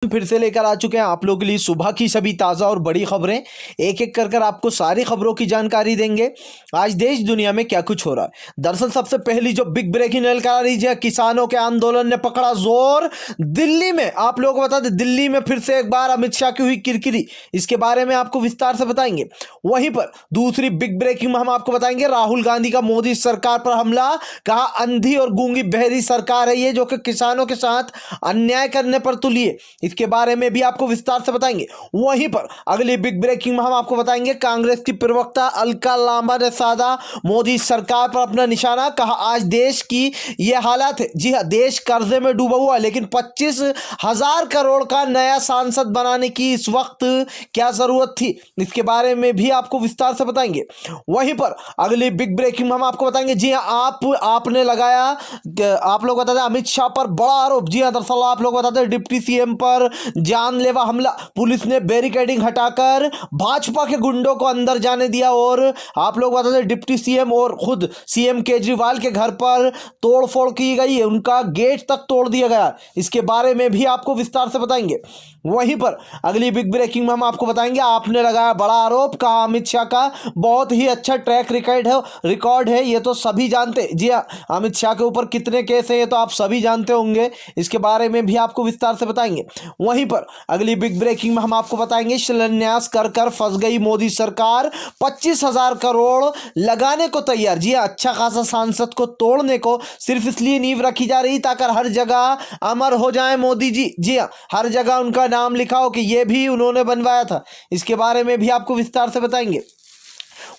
फिर से लेकर आ चुके हैं आप लोगों के लिए सुबह की सभी ताज़ा और बड़ी खबरें। एक एक कर आपको सारी खबरों की जानकारी देंगे। आज देश दुनिया में क्या कुछ हो रहा है। दरअसल सबसे पहली जो बिग ब्रेकिंग न्यूज़ आ रही है, किसानों के आंदोलन ने पकड़ा जोर। दिल्ली में आप लोगों को बता दें, दिल्ली में फिर से एक बार अमित शाह की हुई किरकिरी, इसके बारे में आपको विस्तार से बताएंगे। वहीं पर दूसरी बिग ब्रेकिंग में हम आपको बताएंगे राहुल गांधी का मोदी सरकार पर हमला। कहा अंधी और गूंगी बहरी सरकार है ये, जो कि किसानों के साथ अन्याय करने पर तुली है। इसके बारे में भी आपको विस्तार से बताएंगे। वहीं पर अगली बिग ब्रेकिंग में हम आपको बताएंगे कांग्रेस की प्रवक्ता अलका लांबा ने साधा मोदी सरकार पर अपना निशाना। कहा आज देश की यह हालत है। जी हां, देश कर्जे में डूबा हुआ है, लेकिन 25,000 करोड़ का नया सांसद बनाने की इस वक्त क्या जरूरत थी, इसके बारे में भी आपको विस्तार से बताएंगे। वहीं पर अगली बिग ब्रेकिंग में हम आपको बताएंगे, जी हां, आपने लगाया, आप लोग बता दें अमित शाह पर बड़ा आरोप। जी हां, दरअसल आप लोग बताते हैं डिप्टी सीएम पर जानलेवा हमला। पुलिस ने बैरिकेडिंग हटाकर भाजपा के गुंडों को अंदर जाने दिया और आप लोग बता दें डिप्टी सीएम और खुद सीएम केजरीवाल के घर पर तोड़फोड़ की गई है, उनका गेट तक तोड़ दिया गया। इसके बारे में भी आपको विस्तार से बताएंगे। वहीं पर अगली बिग ब्रेकिंग में हम आपको बताएंगे आपने लगाया बड़ा आरोप। कहा अमित शाह का बहुत ही अच्छा ट्रैक रिकॉर्ड है, ये तो सभी जानते। जी हाँ, अमित शाह के ऊपर कितने केस हैं ये तो आप सभी जानते होंगे, इसके बारे में भी आपको विस्तार से बताएंगे। वहीं पर अगली बिग ब्रेकिंग में हम आपको बताएंगे शिलान्यास कर फंस गई मोदी सरकार, 25,000 करोड़ लगाने को तैयार। जी हाँ, अच्छा खासा सांसद को तोड़ने को सिर्फ इसलिए नींव रखी जा रही ताकि हर जगह अमर हो जाए मोदी जी। जी हाँ, हर जगह उनका नाम लिखा हो कि ये भी उन्होंने बनवाया था। इसके बारे में भी आपको विस्तार से बताएंगे।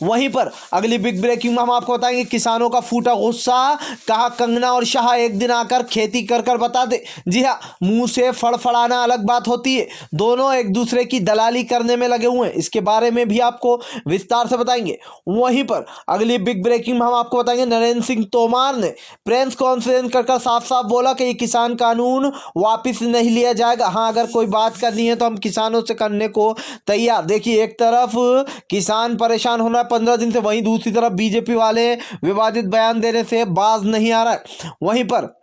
वहीं पर अगली बिग ब्रेकिंग में हम आपको बताएंगे किसानों का फूटा गुस्सा। कहा कंगना और शाह एक दिन आकर खेती कर बता दे। जी हाँ, मुंह से फड़फड़ाना अलग बात होती है, दोनों एक दूसरे की दलाली करने में लगे हुए हैं। इसके बारे में भी आपको विस्तार से बताएंगे। वहीं पर अगली बिग ब्रेकिंग में हम आपको बताएंगे नरेंद्र सिंह तोमर ने प्रेस कॉन्फ्रेंस कर साफ साफ बोला कि ये किसान कानून वापिस नहीं लिया जाएगा। हाँ, अगर कोई बात करनी है तो हम किसानों से करने को तैयार। देखिए, एक तरफ किसान परेशान होना 15 दिन से, वहीं दूसरी तरफ बीजेपी वाले विवादित बयान देने से बाज नहीं आ रहा है। वहीं पर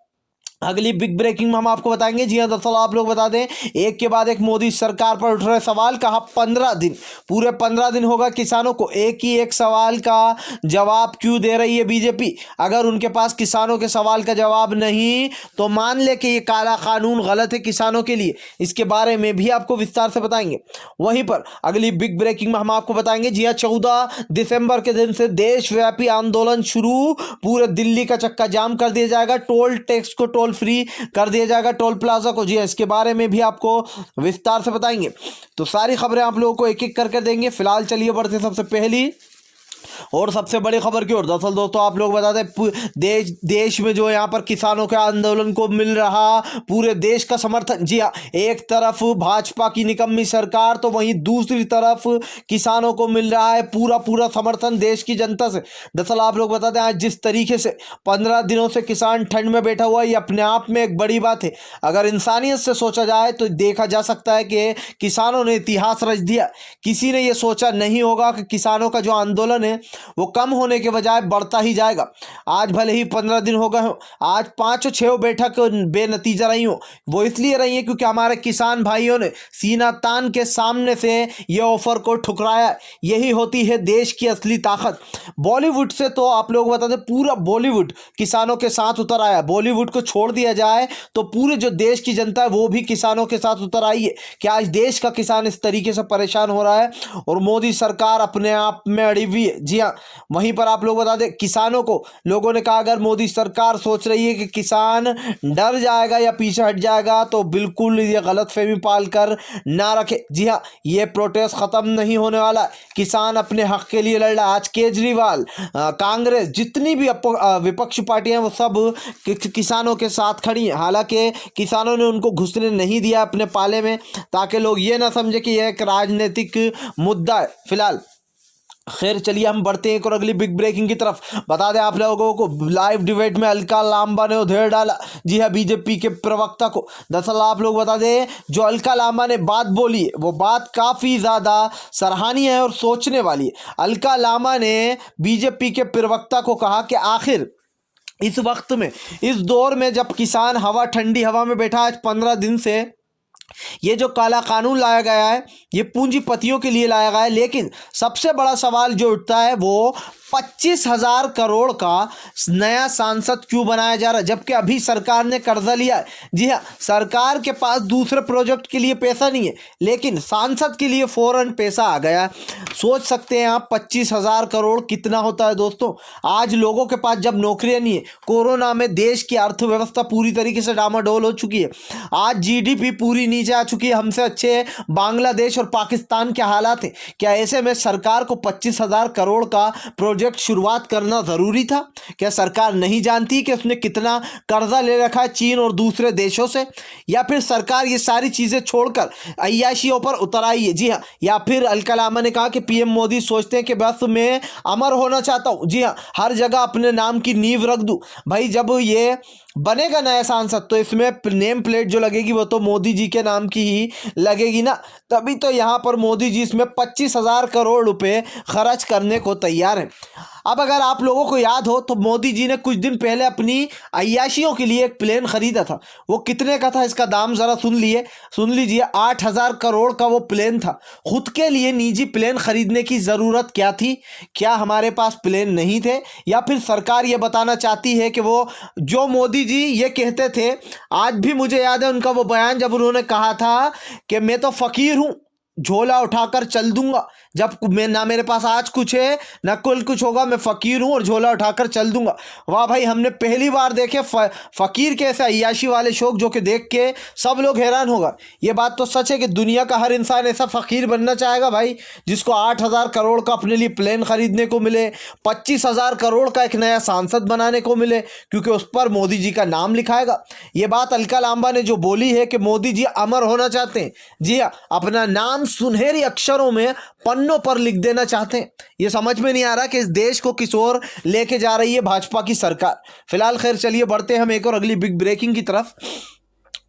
अगली बिग ब्रेकिंग में हम आपको बताएंगे, जी हाँ, दरअसल आप लोग बता दें एक के बाद एक मोदी सरकार पर उठ रहे सवाल। कहा 15 दिन, पूरे 15 दिन होगा किसानों को एक ही एक सवाल का जवाब क्यों दे रही है बीजेपी। अगर उनके पास किसानों के सवाल का जवाब नहीं तो मान ले कि ये काला कानून गलत है किसानों के लिए। इसके बारे में भी आपको विस्तार से बताएंगे। वहीं पर अगली बिग ब्रेकिंग में हम आपको बताएंगे, जी हाँ, 14 दिसंबर के दिन से देशव्यापी आंदोलन शुरू। पूरे दिल्ली का चक्का जाम कर दिया जाएगा, टोल टैक्स को टोल फ्री कर दिया जाएगा, टोल प्लाजा को। जी, इसके बारे में भी आपको विस्तार से बताएंगे। तो सारी खबरें आप लोगों को एक एक करके देंगे। फिलहाल चलिए बढ़ते सबसे पहली और सबसे बड़ी खबर की ओर। दरअसल दोस्तों आप लोग बता दें देश में जो यहाँ पर किसानों के आंदोलन को मिल रहा पूरे देश का समर्थन। जी हाँ, एक तरफ भाजपा की निकम्मी सरकार तो वहीं दूसरी तरफ किसानों को मिल रहा है पूरा पूरा समर्थन देश की जनता से। दरअसल आप लोग बता दें आज जिस तरीके से 15 दिनों से किसान ठंड में बैठा हुआ है, ये अपने आप में एक बड़ी बात है। अगर इंसानियत से सोचा जाए तो देखा जा सकता है कि किसानों ने इतिहास रच दिया। किसी ने यह सोचा नहीं होगा कि किसानों का जो आंदोलन है वो कम होने के बजाय बढ़ता ही जाएगा। आज भले ही 15 दिन हो गए हो, आज 5-6 बैठक बेनतीजा रही हो, वो इसलिए रही है क्योंकि हमारे किसान भाइयों ने सीना तान के सामने से ये ऑफर को ठुकराया। यही होती है देश की असली ताकत। बॉलीवुड से तो आप लोग बता दें पूरा बॉलीवुड किसानों के साथ उतर आया। बॉलीवुड को छोड़ दिया जाए तो पूरे जो देश की जनता है वो भी किसानों के साथ उतर आई है कि आज देश का किसान इस तरीके से परेशान हो रहा है और मोदी सरकार अपने आप में अड़ी हुई है। जी हाँ, वहीं पर आप लोग बता दें किसानों को लोगों ने कहा अगर मोदी सरकार सोच रही है कि किसान डर जाएगा या पीछे हट जाएगा तो बिल्कुल ये गलतफहमी पाल कर ना रखे। जी हाँ, ये प्रोटेस्ट खत्म नहीं होने वाला। किसान अपने हक के लिए लड़ रहा है। आज केजरीवाल, कांग्रेस, जितनी भी विपक्षी पार्टियां वो सब किसानों के साथ खड़ी हैं। हालांकि किसानों ने उनको घुसने नहीं दिया अपने पाले में ताकि लोग ये ना समझे कि यह एक राजनीतिक मुद्दा है। फिलहाल खैर चलिए हम बढ़ते हैं और अगली बिग ब्रेकिंग की तरफ। बता दें आप लोगों को लाइव डिबेट में अलका लांबा ने उधेड़ डाला। जी हाँ, बीजेपी के प्रवक्ता को। दरअसल आप लोग बता दें जो अलका लांबा ने बात बोली है वो बात काफ़ी ज़्यादा सराहनीय है और सोचने वाली है। अलका लांबा ने बीजेपी के प्रवक्ता को कहा कि आखिर इस वक्त में, इस दौर में जब किसान ठंडी हवा में बैठा आज 15 दिन से ये जो काला कानून लाया गया है ये पूंजीपतियों के लिए लाया गया है, लेकिन सबसे बड़ा सवाल जो उठता है वो 25,000 करोड़ का नया सांसद क्यों बनाया जा रहा है, जबकि अभी सरकार ने कर्जा लिया है। जी हाँ, सरकार के पास दूसरे प्रोजेक्ट के लिए पैसा नहीं है, लेकिन सांसद के लिए फौरन पैसा आ गया है। सोच सकते हैं आप 25,000 करोड़ कितना होता है दोस्तों। आज लोगों के पास जब नौकरियां नहीं है, कोरोना में देश की अर्थव्यवस्था पूरी तरीके से डामाडोल हो चुकी है, आज जीडीपी पूरी नीचे आ चुकी है, हमसे अच्छे बांग्लादेश और पाकिस्तान के हालात है। क्या ऐसे में सरकार को 25,000 करोड़ का प्रोजेक्ट शुरुआत करना जरूरी था? क्या सरकार नहीं जानती कि उसने कितना कर्जा ले रखा है चीन और दूसरे देशों से? या फिर सरकार ये सारी चीजें छोड़कर अय्याशियों पर उतर आई है? जी हाँ, या फिर अलकलामा ने कहा कि पीएम मोदी सोचते हैं कि बस मैं अमर होना चाहता हूं, जी हाँ, हर जगह अपने नाम की नींव रख दूं। भाई जब ये बनेगा नया सांसद तो इसमें नेम प्लेट जो लगेगी वो तो मोदी जी के नाम की ही लगेगी ना, तभी तो यहाँ पर मोदी जी इसमें 25,000 करोड़ रुपए खर्च करने को तैयार हैं। अब अगर आप लोगों को याद हो तो मोदी जी ने कुछ दिन पहले अपनी अय्याशियों के लिए एक प्लेन खरीदा था। वो कितने का था इसका दाम जरा सुन लीजिए, 8,000 करोड़ का वो प्लेन था। खुद के लिए निजी प्लेन खरीदने की ज़रूरत क्या थी? क्या हमारे पास प्लेन नहीं थे? या फिर सरकार ये बताना चाहती है कि वो जो मोदी जी ये कहते थे, आज भी मुझे याद है उनका वो बयान जब उन्होंने कहा था कि मैं तो फ़कीर हूँ, झोला उठाकर चल दूंगा, जब मैं ना मेरे पास आज कुछ है ना कल कुछ होगा, मैं फ़कीर हूँ और झोला उठाकर चल दूंगा। वाह भाई, हमने पहली बार देखे फ़कीर के ऐसे अय्याशी वाले शौक जो कि देख के सब लोग हैरान होगा। ये बात तो सच है कि दुनिया का हर इंसान ऐसा फ़कीर बनना चाहेगा भाई, जिसको 8,000 करोड़ का अपने लिए प्लेन खरीदने को मिले, 25,000 करोड़ का एक नया सांसद बनाने को मिले, क्योंकि उस पर मोदी जी का नाम लिखाएगा। ये बात अलका लांबा ने जो बोली है कि मोदी जी अमर होना चाहते हैं, जी हाँ, अपना नाम सुनहरी अक्षरों में पन्नों पर लिख देना चाहते हैं। ये समझ में नहीं आ रहा कि इस देश को किस ओर लेके जा रही है भाजपा की सरकार। फिलहाल खैर चलिए बढ़ते हैं हम एक और अगली बिग ब्रेकिंग की तरफ।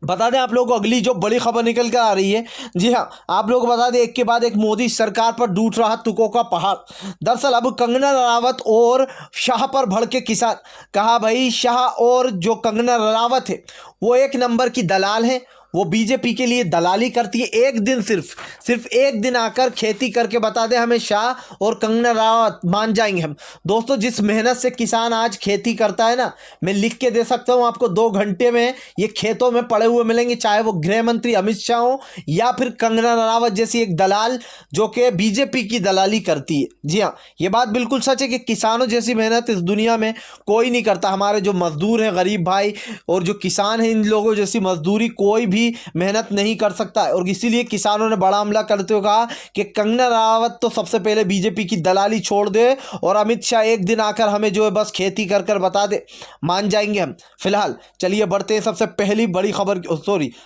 बता दें आप लोगों को अगली जो बड़ी खबर निकल कर आ रही है, जी हाँ, आप लोग बता दें एक के बाद एक मोदी सरकार पर टूट रहा तुकों का पहाड़। दरअसल अब कंगना रनावत और शाह पर भड़के किसान। कहा भाई शाह और जो कंगना रनावत है वो एक नंबर की दलाल है, वो बीजेपी के लिए दलाली करती है। एक दिन सिर्फ एक दिन आकर खेती करके बता दे हमें शाह और कंगना रनावत, मान जाएंगे हम। दोस्तों जिस मेहनत से किसान आज खेती करता है ना, मैं लिख के दे सकता हूं आपको, 2 घंटे में ये खेतों में पड़े हुए मिलेंगे, चाहे वो गृह मंत्री अमित शाह हो या फिर कंगना रनावत जैसी एक दलाल जो कि बीजेपी की दलाली करती है। जी हाँ, ये बात बिल्कुल सच है कि किसानों जैसी मेहनत इस दुनिया में कोई नहीं करता। हमारे जो मजदूर हैं, गरीब भाई और जो किसान हैं, इन लोगों जैसी मजदूरी कोई भी मेहनत नहीं कर सकता है। और इसीलिए किसानों ने बड़ा हमला करते हुए कहा कि कंगना रनावत तो सबसे पहले बीजेपी की दलाली छोड़ दे और अमित शाह एक दिन आकर हमें जो है बस खेती कर कर बता दे, मान जाएंगे हम। फिलहाल चलिए बढ़ते हैं सबसे पहली बड़ी खबर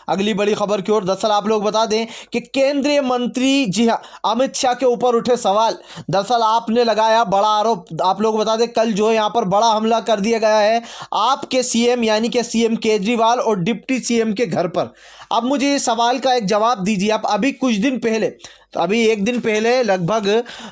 अगली बड़ी खबर की ओर। दरअसल आप लोग बता दें कि केंद्रीय मंत्री, जी हाँ, अमित शाह के ऊपर उठे सवाल। दरअसल आपने लगाया बड़ा आरोप। आप लोग बता दें कल जो है यहाँ पर बड़ा हमला कर दिया गया है आपके सीएम यानी कि सीएम केजरीवाल और डिप्टी सीएम के घर पर। अब मुझे इस सवाल का एक जवाब दीजिए आप। अभी कुछ दिन पहले, तो अभी एक दिन पहले लगभग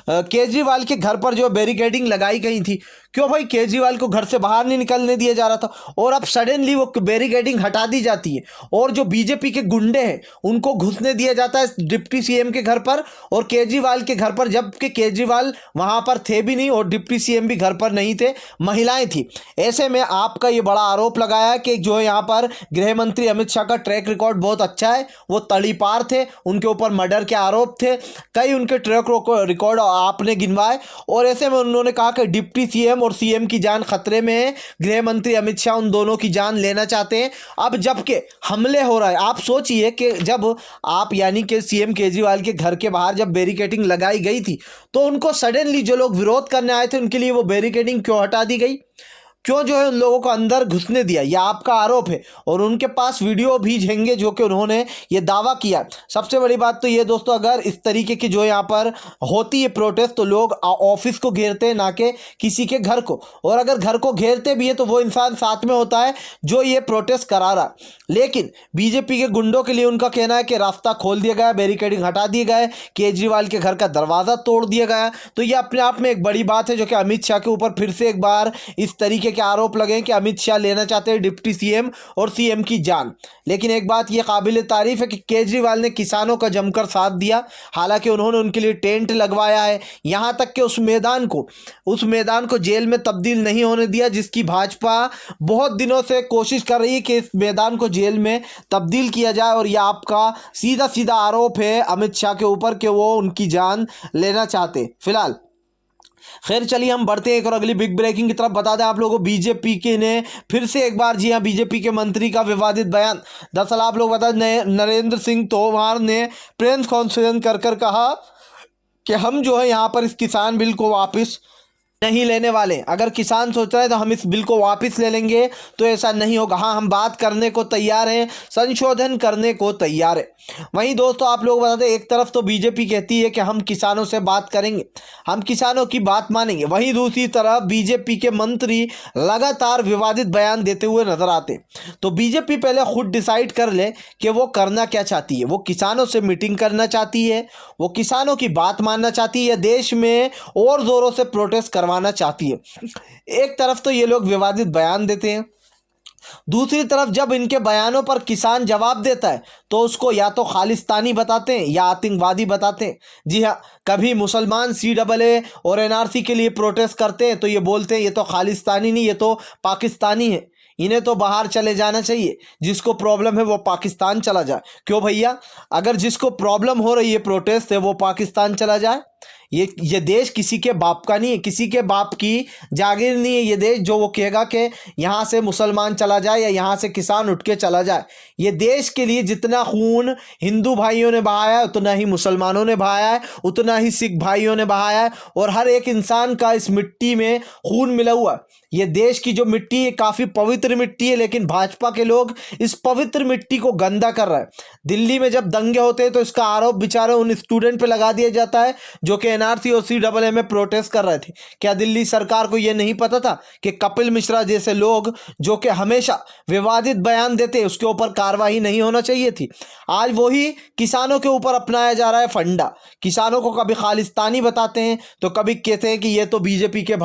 केजरीवाल के घर पर जो बैरिकेडिंग लगाई गई थी, क्यों भाई केजरीवाल को घर से बाहर नहीं निकलने दिया जा रहा था, और अब सडनली वो बैरिकेडिंग हटा दी जाती है और जो बीजेपी के गुंडे हैं उनको घुसने दिया जाता है डिप्टी सीएम के घर पर और केजरीवाल के घर पर, जबकि केजरीवाल वहां पर थे भी नहीं और डिप्टी सीएम भी घर पर नहीं थे, महिलाएं थी। ऐसे में आपका ये बड़ा आरोप लगाया कि जो है यहाँ पर गृह मंत्री अमित शाह का ट्रैक रिकॉर्ड बहुत अच्छा है, वो तड़ीपार थे, उनके ऊपर मर्डर के आरोप थे, कई उनके ट्रैक रिकॉर्ड आपने गिनवाए, और ऐसे में उन्होंने कहा कि डिप्टी सीएम और सीएम की जान खतरे में है, गृह मंत्री अमित शाह उन दोनों की जान लेना चाहते हैं। अब जबकि हमले हो रहा है, आप सोचिए कि जब आप यानी कि सीएम केजरीवाल के घर के बाहर जब बैरिकेडिंग लगाई गई थी तो उनको सडनली जो लोग विरोध करने आए थे उनके लिए वो बैरिकेडिंग क्यों हटा दी गई, क्यों जो है उन लोगों को अंदर घुसने दिया, यह आपका आरोप है। और उनके पास वीडियो भी झेंगे जो कि उन्होंने ये दावा किया। सबसे बड़ी बात तो ये दोस्तों, अगर इस तरीके की जो यहाँ पर होती है प्रोटेस्ट तो लोग ऑफिस को घेरते हैं ना कि किसी के घर को, और अगर घर को घेरते भी है तो वो इंसान साथ में होता है जो ये प्रोटेस्ट करा रहा। लेकिन बीजेपी के गुंडों के लिए उनका कहना है कि रास्ता खोल दिया गया, बैरिकेडिंग हटा दिया गया, केजरीवाल के घर का दरवाज़ा तोड़ दिया गया। तो ये अपने आप में एक बड़ी बात है जो कि अमित शाह के ऊपर फिर से एक बार इस तरीके तरीके के आरोप लगे कि अमित शाह लेना चाहते हैं डिप्टी सीएम और सीएम की जान। लेकिन एक बात ये काबिल तारीफ है कि केजरीवाल ने किसानों का जमकर साथ दिया। हालांकि उन्होंने उनके लिए टेंट लगवाया है, यहाँ तक कि उस मैदान को जेल में तब्दील नहीं होने दिया, जिसकी भाजपा बहुत दिनों से कोशिश कर रही है कि इस मैदान को जेल में तब्दील किया जाए। और यह आपका सीधा सीधा आरोप है अमित शाह के ऊपर कि वो उनकी जान लेना चाहते। फिलहाल खैर चलिए हम बढ़ते हैं एक और अगली बिग ब्रेकिंग की तरफ। बता दें आप लोगों को बीजेपी के ने फिर से एक बार, जी हाँ, बीजेपी के मंत्री का विवादित बयान। दरअसल आप लोग बता दें नरेंद्र सिंह तोमर ने प्रेस कॉन्फ्रेंस कर कहा कि हम जो है यहाँ पर इस किसान बिल को वापस नहीं लेने वाले। अगर किसान सोच रहे हैं तो हम इस बिल को वापस ले लेंगे, तो ऐसा नहीं होगा। हाँ, हम बात करने को तैयार हैं, संशोधन करने को तैयार है। वहीं दोस्तों आप लोग बता दें, एक तरफ तो बीजेपी कहती है कि हम किसानों से बात करेंगे, हम किसानों की बात मानेंगे, वहीं दूसरी तरफ बीजेपी के मंत्री लगातार विवादित बयान देते हुए नजर आते। तो बीजेपी पहले खुद डिसाइड कर ले कि वो करना क्या चाहती है। वो किसानों से मीटिंग करना चाहती है, वो किसानों की बात मानना चाहती है, देश में और जोरों से प्रोटेस्ट करवाना चाहती है। एक तरफ तो ये लोग विवादित बयान देते हैं, दूसरी तरफ जब इनके बयानों पर किसान जवाब देता है तो उसको या तो खालिस्तानी बताते हैं या आतंकवादी बताते हैं। जी हाँ, कभी मुसलमान CAA और NRC के लिए प्रोटेस्ट करते हैं तो ये बोलते हैं ये तो खालिस्तानी नहीं, ये तो पाकिस्तानी है, इन्हें तो बाहर चले जाना चाहिए, जिसको प्रॉब्लम है वो पाकिस्तान चला जाए। क्यों भैया, अगर जिसको प्रॉब्लम हो रही है प्रोटेस्ट है वो पाकिस्तान चला जाए। ये देश किसी के बाप का नहीं है, किसी के बाप की जागीर नहीं है। ये देश जो वो कहेगा कि यहाँ से मुसलमान चला जाए या यहाँ से किसान उठ के चला जाए, ये देश के लिए जितना खून हिंदू भाइयों ने बहाया है उतना ही मुसलमानों ने बहाया है, उतना ही सिख भाइयों ने बहाया है, और हर एक इंसान का इस मिट्टी में खून मिला हुआ है। ये देश की जो मिट्टी है काफ़ी पवित्र मिट्टी है, लेकिन भाजपा के लोग इस पवित्र मिट्टी को गंदा कर रहे हैं। दिल्ली में जब दंगे होते हैं तो इसका आरोप बेचारे उन स्टूडेंट पे लगा दिया जाता है जो कि NRC और CAA में प्रोटेस्ट कर रहे थे। क्या दिल्ली सरकार को यह नहीं पता था कि कपिल मिश्रा जैसे लोग जो कि हमेशा विवादित बयान देते उसके ऊपर कार्रवाई नहीं होना चाहिए थी? आज वही किसानों के ऊपर अपनाया जा रहा है फंडा। किसानों को कभी खालिस्तानी बताते हैं तो कभी कहते हैं कि ये तो बीजेपी के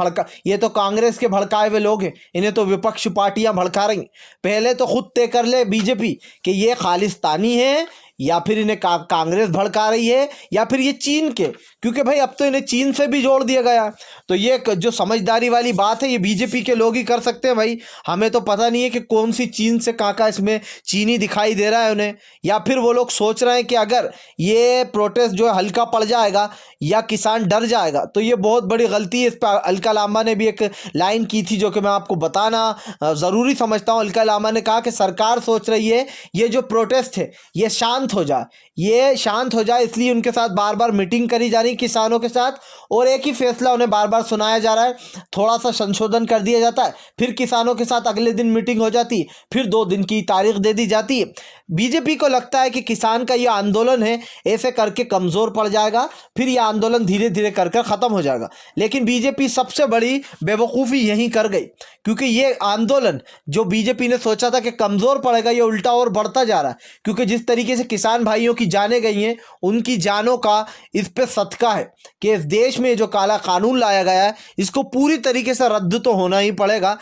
ये तो कांग्रेस के भड़काए हुए लोग हैं, इन्हें तो विपक्ष पार्टियां भड़का रही। पहले तो खुद तय कर ले बीजेपी कि ये खालिस्तानी है या फिर इन्हें कांग्रेस भड़का रही है या फिर ये चीन के, क्योंकि भाई अब तो इन्हें चीन से भी जोड़ दिया गया। तो ये जो समझदारी वाली बात है ये बीजेपी के लोग ही कर सकते हैं भाई। हमें तो पता नहीं है कि कौन सी चीन से कहाँ इसमें चीनी दिखाई दे रहा है उन्हें, या फिर वो लोग सोच रहे हैं कि अगर ये प्रोटेस्ट जो है हल्का पड़ जाएगा या किसान डर जाएगा तो ये बहुत बड़ी गलती है। इस पर अलका लांबा ने भी एक लाइन की थी जो कि मैं आपको बताना ज़रूरी समझता हूँ। अलका लांबा ने कहा कि सरकार सोच रही है ये जो प्रोटेस्ट है ये शांत हो जाए, ये शांत हो जाए, इसलिए उनके साथ बार बार मीटिंग करी जा रही किसानों के साथ, और एक ही फैसला उन्हें बार बार सुनाया जा रहा है। थोड़ा सा संशोधन कर दिया जाता है, फिर किसानों के साथ अगले दिन मीटिंग हो जाती है, फिर 2 दिन की तारीख दे दी जाती है। बीजेपी को लगता है कि किसान का ये आंदोलन है ऐसे करके कमज़ोर पड़ जाएगा, फिर ये आंदोलन धीरे धीरे कर ख़त्म हो जाएगा। लेकिन बीजेपी सबसे बड़ी बेवकूफ़ी यहीं कर गई, क्योंकि ये आंदोलन जो बीजेपी ने सोचा था कि कमज़ोर पड़ेगा ये उल्टा और बढ़ता जा रहा है। क्योंकि जिस तरीके से किसान भाइयों की जानें गई हैं उनकी जानों का इस पे सदका है कि इस देश में जो काला कानून लाया गया है इसको पूरी तरीके से रद्द तो होना ही पड़ेगा।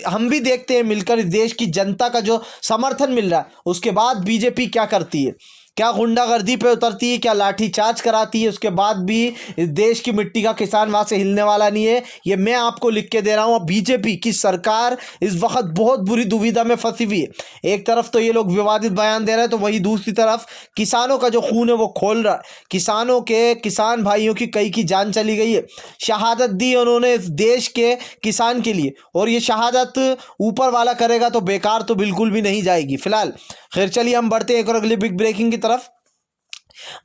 हम भी देखते हैं मिलकर इस देश की जनता का जो समर्थन मिल रहा है, उसके बाद बीजेपी क्या करती है, क्या गुंडागर्दी पे उतरती है, क्या लाठी चार्ज कराती है, उसके बाद भी इस देश की मिट्टी का किसान वहाँ से हिलने वाला नहीं है। ये मैं आपको लिख के दे रहा हूँ। बीजेपी की सरकार इस वक्त बहुत बुरी दुविधा में फंसी हुई है। एक तरफ तो ये लोग विवादित बयान दे रहे हैं तो वही दूसरी तरफ किसानों का जो खून है वो खोल रहा है। किसान भाइयों की कई की जान चली गई है, शहादत दी उन्होंने इस देश के किसान के लिए, और ये शहादत ऊपर वाला करेगा तो बेकार तो बिल्कुल भी नहीं जाएगी। फिलहाल खैर चलिए हम बढ़ते हैं एक और अगली बिग ब्रेकिंग की तरफ।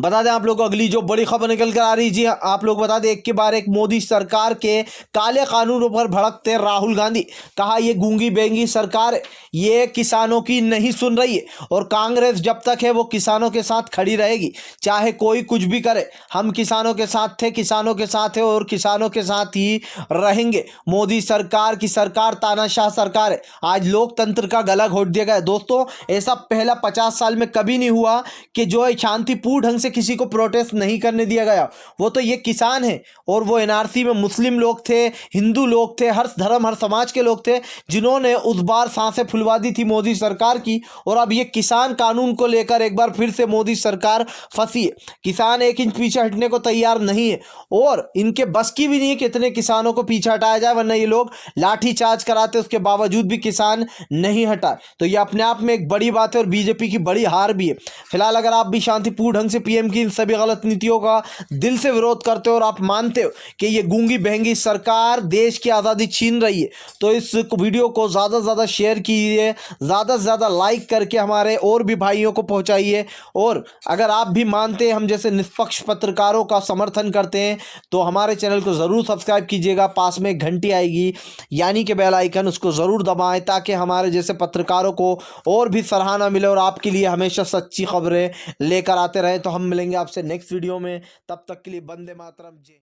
बता दें आप लोग को अगली जो बड़ी खबर निकल कर आ रही, जी आप लोग बता दें एक के बाद एक मोदी सरकार के काले कानूनों पर भड़कते राहुल गांधी। कहा ये गूंगी बेंगी सरकार है, ये किसानों की नहीं सुन रही है, और कांग्रेस जब तक है वो किसानों के साथ खड़ी रहेगी, चाहे कोई कुछ भी करे। हम किसानों के साथ थे, किसानों के साथ है और किसानों के साथ ही रहेंगे। मोदी सरकार की सरकार तानाशाह सरकार है। आज लोकतंत्र का गला घोट दिया गया। दोस्तों ऐसा पहला 50 साल में कभी नहीं हुआ कि जो है शांतिपूर्ण ढंग से किसी को प्रोटेस्ट नहीं करने दिया गया। वो तो ये किसान है और वो एनआरसी में मुस्लिम लोग थे, हिंदू लोग थे, हर धर्म हर समाज के लोग थे जिन्होंने उस बार सांसें फुलवा दी थी मोदी सरकार की। और अब ये किसान कानून को लेकर एक बार फिर से मोदी सरकार फंसी है। किसान एक इंच पीछे हटने को तैयार नहीं है और इनके बस की भी नहीं है कि इतने किसानों को पीछे हटाया जाए, वरना ये लोग लाठी चार्ज कराते उसके बावजूद भी किसान नहीं हटा। तो ये अपने आप में एक बड़ी बात है और बीजेपी की बड़ी हार भी है। फिलहाल अगर आप भी शांतिपूर्ण ढंग से पीएम की इन सभी गलत नीतियों का दिल से विरोध करते हो और आप मानते हो कि ये गूंगी बहंगी सरकार देश की आज़ादी छीन रही है, तो इस वीडियो को ज़्यादा से ज़्यादा शेयर कीजिए, ज़्यादा से ज़्यादा लाइक करके हमारे और भी भाइयों को पहुंचाइए। और अगर आप भी मानते हैं हम जैसे निष्पक्ष पत्रकारों का समर्थन करते हैं तो हमारे चैनल को ज़रूर सब्सक्राइब कीजिएगा। पास में एक घंटी आएगी यानी कि बेल आइकन, उसको ज़रूर दबाएं ताकि हमारे जैसे पत्रकारों को और भी सराहना मिले और आपके लिए हमेशा सच्ची खबरें लेकर आते रहें। तो हम मिलेंगे आपसे नेक्स्ट वीडियो में, तब तक के लिए वंदे मातरम। जय